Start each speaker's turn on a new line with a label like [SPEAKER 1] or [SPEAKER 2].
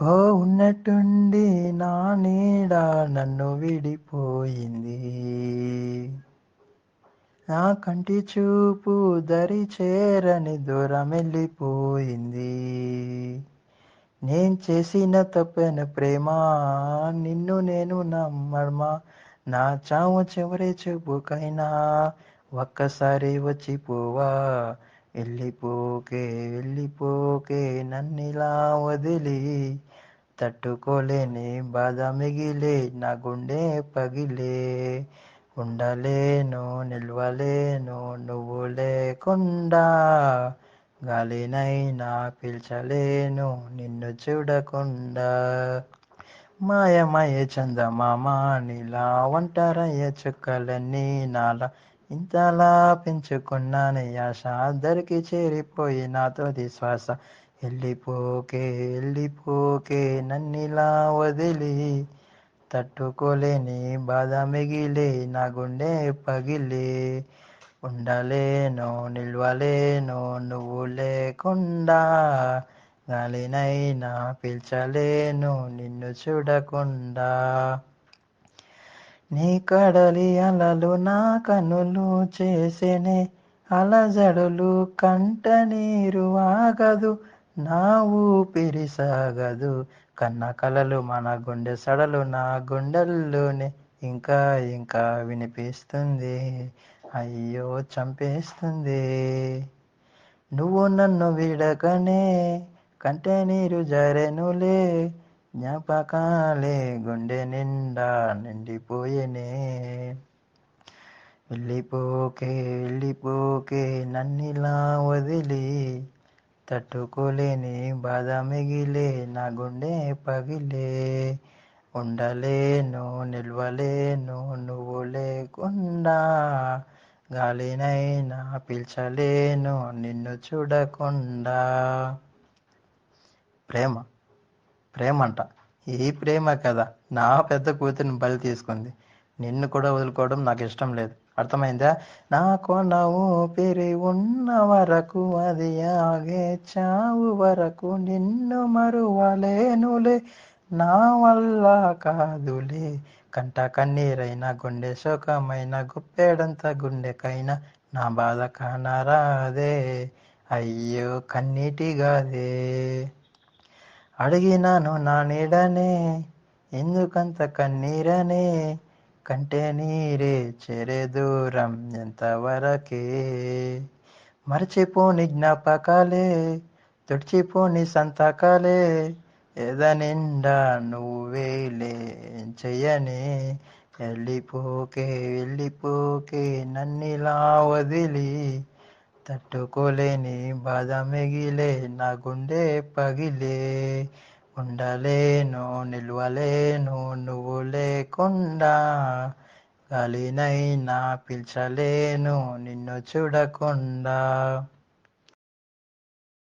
[SPEAKER 1] ఓ ఉన్నట్టుండి నా నీడ నన్ను విడిపోయింది. నా కంటి చూపు దరి చేరని దూరమెళ్ళిపోయింది. నేను చేసిన తప్పని ప్రేమ నిన్ను నేను నమ్మడమా. నా చావు చివరి చూపుకైనా ఒక్కసారి వచ్చిపోవా. వెళ్ళిపోకే వెళ్ళిపోకే నన్నిలా వదిలి. తట్టుకోలేని బాధ మిగిలే నా గుండె పగిలే. ఉండలేను నిల్వలేను నువ్వు లేకుండా. గాలినైనా పీల్చలేను నిన్ను చూడకుండా. మాయమయ చందమామ నీలా ఒంటరయ్య చుక్కలన్నీ నాలా. ఇంతలా పెంచుకున్నాను ఆశ దరికి చేరిపోయి నాతోది శ్వాస. వెళ్ళిపోకే వెళ్ళిపోకే నన్నిలా వదిలి. తట్టుకోలేని బాధ మిగిలే నా గుండె పగిలే. ఉండలేను నిల్వలేను నువ్వు లేకుండా. గాలినైనా పీల్చలేను నిన్ను చూడకుండా. నీ కడలి అలలు నా కనులు చేసేనే అలజడులు. కంట నీరు ఆగదు నా ఊపిరి సాగదు. కన్న కలలు మన గుండె సడలు నా గుండెల్లోనే ఇంకా ఇంకా వినిపిస్తుంది. అయ్యో చంపేస్తుంది. నువ్వు నన్ను విడకనే కంటే నీరు జారెనులే. జ్ఞాపకాలే గుండె నిండా నిండిపోయేనే. వెళ్ళిపోకే వెళ్ళిపోకే నన్నిలా వదిలి. తట్టుకోలేని బాధ మిగిలే నా గుండె పగిలే. ఉండలేను నిల్వలేను నువ్వు లేకుండా. గాలినైనా పీల్చలేను నిన్ను చూడకుండా. ప్రేమ ప్రేమంట. ఈ ప్రేమ కదా నా పెద్ద కూతురిని బలి తీసుకుంది. నిన్ను కూడా వదులుకోవడం నాకు ఇష్టం లేదు. అర్థమైందా? నా కొన ఊపిరి ఉన్న వరకు అది ఆగే చావు వరకు నిన్ను మరువలేనులే. నా వల్ల కాదులే. కంట కన్నీరైన గుండె శోకమైన గుప్పెడంత గుండెకైనా నా బాధ కానరాదే. అయ్యో కన్నీటిగాదే. అడిగినాను నా నీడనే ఎందుకంత కన్నీరనే. కంటే నీరే చేరే దూరం ఎంతవరకే. మర్చిపోని జ్ఞాపకాలే తుడిచిపోని సంతకాలే. ఎదనిండా నువ్వేలే చెయ్యనే. వెళ్ళిపోకే వెళ్ళిపోకే నన్నిలా వదిలి. తట్టుకోలేని బాధ మిగిలే నా గుండె పగిలే. ఉండలేను నిల్వలేను నువ్వు లేకుండా. గాలినైనా పీల్చలేను నిన్ను చూడకుండా.